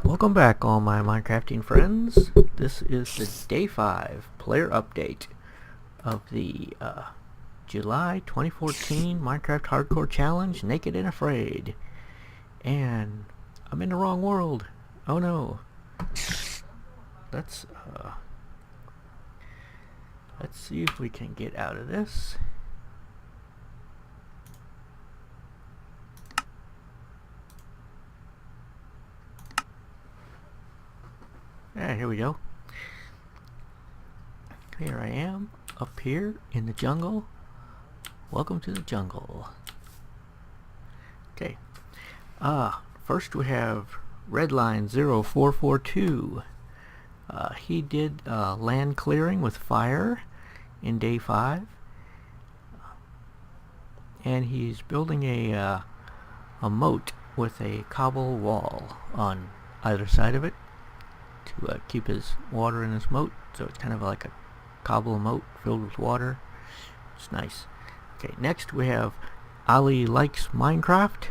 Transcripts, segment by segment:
Welcome back, all my Minecrafting friends. This is the Day 5 player update of the July 2014 Minecraft Hardcore Challenge, Naked and Afraid. And I'm in the wrong world. Oh no. Let's see if we can get out of this. Yeah, here we go. Here I am, up here in the jungle. Welcome to the jungle. Okay. First we have Redline 0442. He did land clearing with fire in Day 5. And he's building a moat with a cobble wall on either side of it to keep his water in his moat. So it's kind of like a cobble moat filled with water. It's nice. Okay, next we have Ali Likes Minecraft.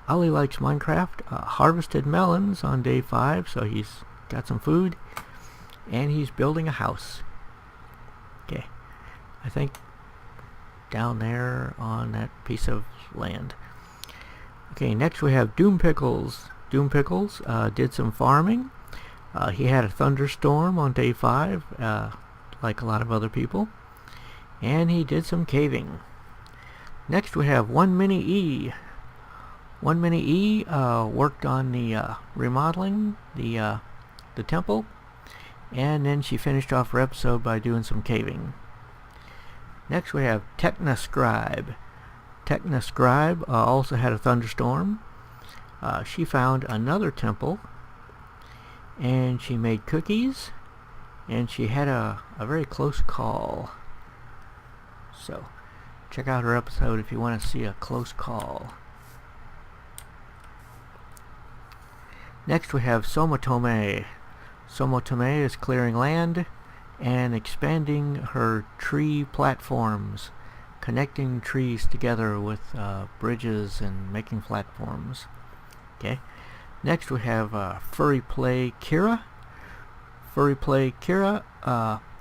Ali Likes Minecraft harvested melons on Day 5, so he's got some food. And he's building a house. Okay, I think down there on that piece of land. Okay, next we have Doom Pickles. Doom Pickles did some farming. He had a thunderstorm on Day 5, like a lot of other people. And he did some caving. Next we have One Mini E. One Mini E worked on the remodeling the temple, and then she finished off her episode by doing some caving. Next we have Technoscribe. Technoscribe also had a thunderstorm. She found another temple, and she made cookies, and she had a very close call. So check out her episode if you want to see a close call. Next we have Somotome. Somotome is clearing land and expanding her tree platforms, connecting trees together with bridges and making platforms. Okay. Next we have Furry Play Kira. Furry Play Kira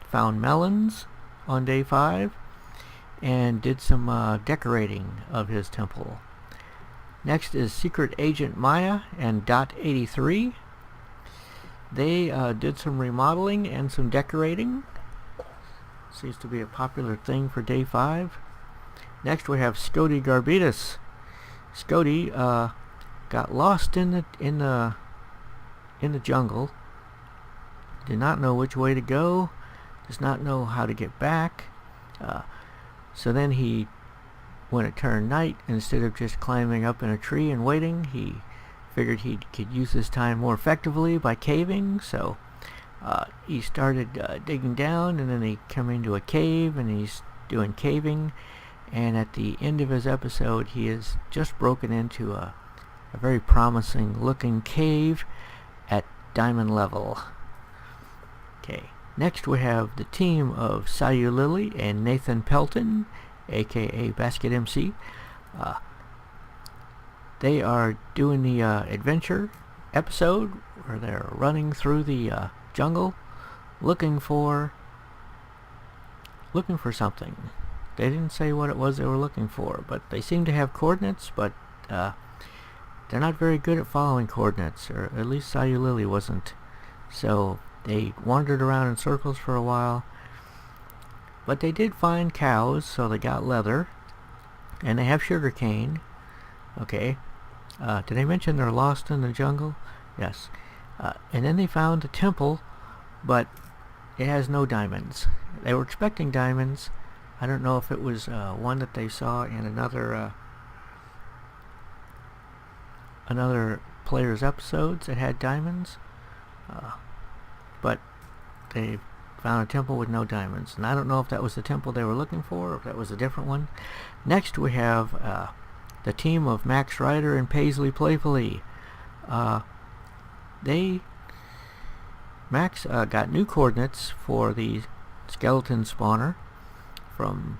found melons on Day 5 and did some decorating of his temple. Next is Secret Agent Maya and Dot83. They did some remodeling and some decorating. Seems to be a popular thing for Day 5. Next we have Scody Garbitas. Scody got lost in the jungle. Did not know which way to go. Does not know how to get back. So then he, when it turned night, instead of just climbing up in a tree and waiting, he figured he could use his time more effectively by caving. So he started digging down, and then he came into a cave, and he's doing caving. And at the end of his episode, he has just broken into a very promising looking cave at diamond level. Okay, next we have the team of Sayu Lily and Nathan Pelton, aka Basket MC. They are doing the adventure episode where they're running through the jungle looking for something. They didn't say what it was they were looking for, but they seem to have coordinates, but they're not very good at following coordinates, or at least Sayu Lily wasn't. So they wandered around in circles for a while, but they did find cows, so they got leather, and they have sugar cane. Okay. Did I mention they're lost in the jungle? Yes. And then they found a temple, but it has no diamonds. They were expecting diamonds. I don't know if it was one that they saw in another player's episodes that had diamonds, but they found a temple with no diamonds, and I don't know if that was the temple they were looking for or if that was a different one. Next we have the team of Max Ryder and Paisley Playfully. Max got new coordinates for the skeleton spawner from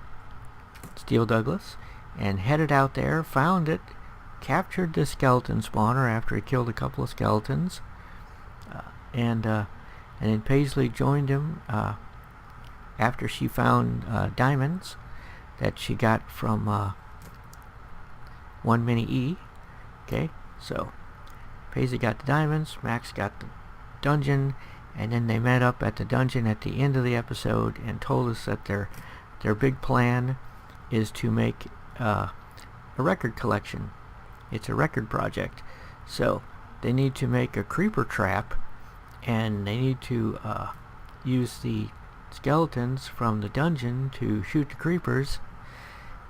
Steel Douglas and headed out there, found it, captured the skeleton spawner after he killed a couple of skeletons, and then Paisley joined him after she found diamonds that she got from 1 Mini E. Okay, so Paisley got the diamonds, Max got the dungeon, and then they met up at the dungeon at the end of the episode and told us that their big plan is to make a record collection. It's a record project. So they need to make a creeper trap, and they need to use the skeletons from the dungeon to shoot the creepers.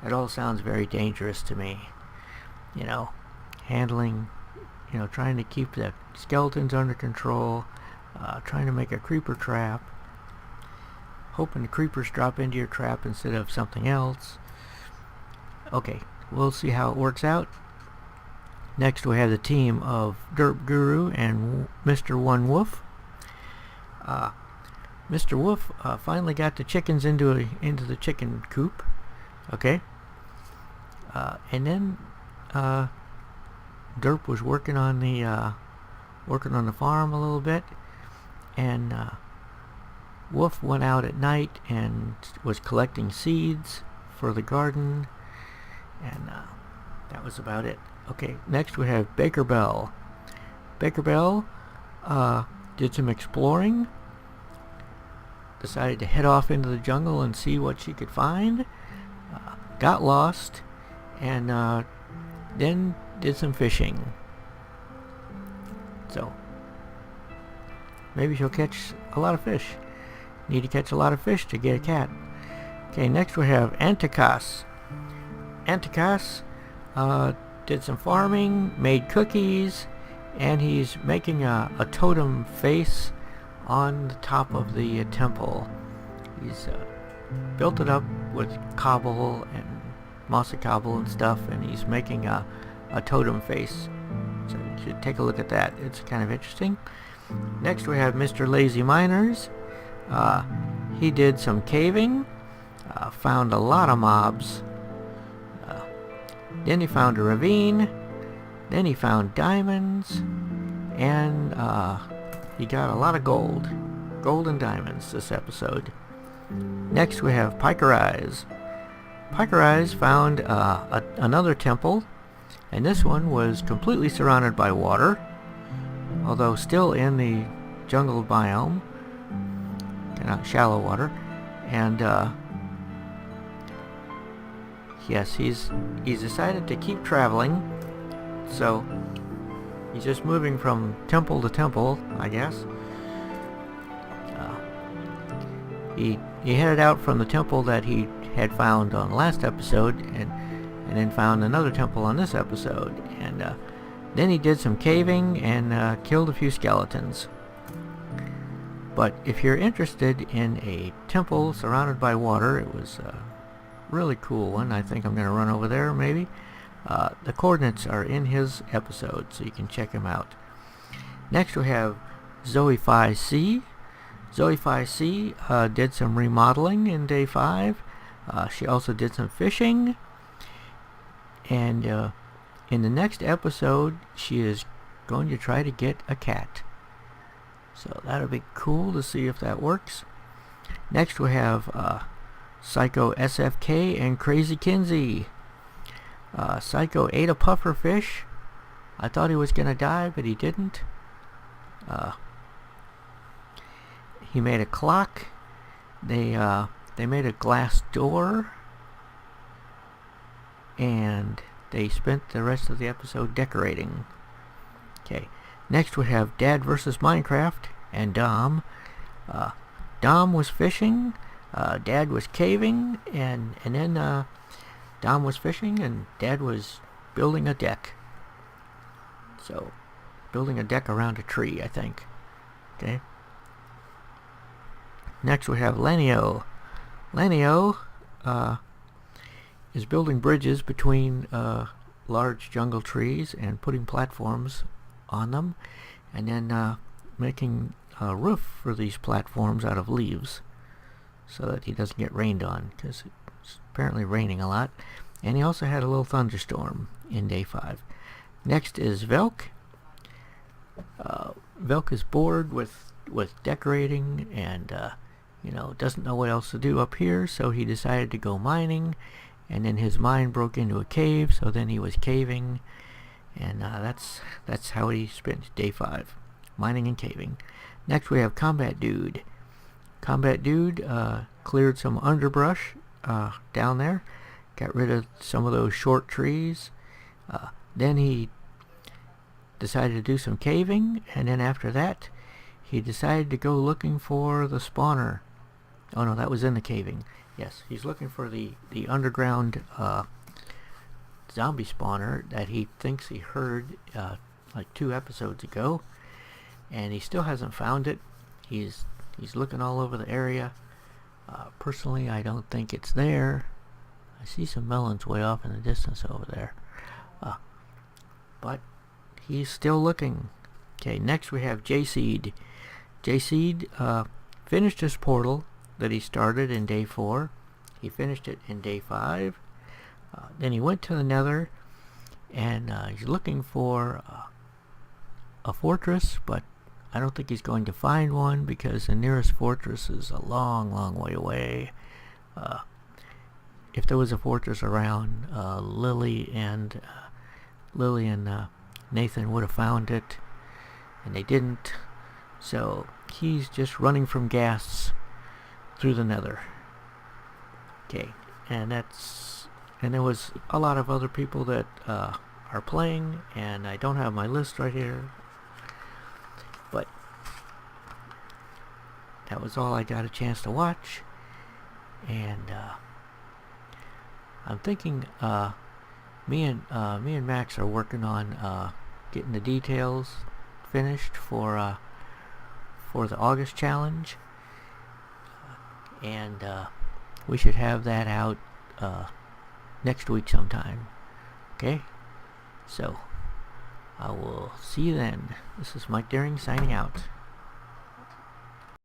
It all sounds very dangerous to me. Handling, trying to keep the skeletons under control, trying to make a creeper trap, hoping the creepers drop into your trap instead of something else. Okay, we'll see how it works out. Next we have the team of Derp Guru and Mr. One Wolf. Mr. Wolf finally got the chickens into the chicken coop. Okay. And then Derp was working on the farm a little bit, and Wolf went out at night and was collecting seeds for the garden, and that was about it. Okay, next we have Baker Bell. Baker Bell did some exploring, decided to head off into the jungle and see what she could find, got lost, and then did some fishing. So maybe she'll catch a lot of fish. Need to catch a lot of fish to get a cat. Okay, next we have Antikas. Antikas did some farming, made cookies, and he's making a totem face on the top of the temple. He's built it up with cobble and mossy cobble and stuff, and he's making a totem face. So you should take a look at that. It's kind of interesting. Next we have Mr. Lazy Miners. He did some caving, found a lot of mobs. Then he found a ravine. Then he found diamonds, and he got a lot of gold and diamonds this episode. Next we have Piker Eyes. Piker Eyes found another temple, and this one was completely surrounded by water, although still in the jungle biome, shallow water. And yes, he's decided to keep traveling, so he's just moving from temple to temple, I guess. He headed out from the temple that he had found on the last episode, and then found another temple on this episode, and then he did some caving and killed a few skeletons. But if you're interested in a temple surrounded by water, it was a really cool one. I think I'm going to run over there maybe. The coordinates are in his episode, so you can check him out. Next we have Zoe Phi C. Zoe Phi C did some remodeling in day 5. She also did some fishing, and in the next episode she is going to try to get a cat. So that'll be cool to see if that works. Next we have Psycho SFK and Crazy Kinsey. Psycho ate a puffer fish. I thought he was going to die, but he didn't. He made a clock. They made a glass door, and they spent the rest of the episode decorating. Okay, next we have Dad versus Minecraft and Dom. Dom was fishing, Dad was caving, and then Dom was fishing, and Dad was building a deck. So, building a deck around a tree, I think. Okay. Next we have Lenio. Lenio is building bridges between large jungle trees and putting platforms on them, and then making a roof for these platforms out of leaves so that he doesn't get rained on, because it's apparently raining a lot. And he also had a little thunderstorm in day 5. Next is Velk. Velk is bored with decorating and doesn't know what else to do up here, so he decided to go mining, and then his mind broke into a cave, so then he was caving, and that's how he spent day 5, mining and caving. Next we have Combat Dude. Combat Dude cleared some underbrush down there, got rid of some of those short trees. Then he decided to do some caving, and then after that he decided to go looking for the spawner. Oh no, that was in the caving. Yes, he's looking for the underground zombie spawner that he thinks he heard like 2 episodes ago, and he still hasn't found it. He's looking all over the area. Personally, I don't think it's there. I see some melons way off in the distance over there. But he's still looking. Okay, next we have J-Seed. J-Seed finished his portal that he started in day 4. He finished it in day 5. Then he went to the Nether, and he's looking for a fortress, but I don't think he's going to find one because the nearest fortress is a long, long way away. If there was a fortress around, Lily and Nathan would have found it, and they didn't. So he's just running from gas through the Nether. Okay, and there was a lot of other people that are playing, and I don't have my list right here, but that was all I got a chance to watch. And I'm thinking me and Max are working on getting the details finished for the August challenge, and we should have that out next week sometime. Okay, so I will see you then. This is Mike Daring signing out.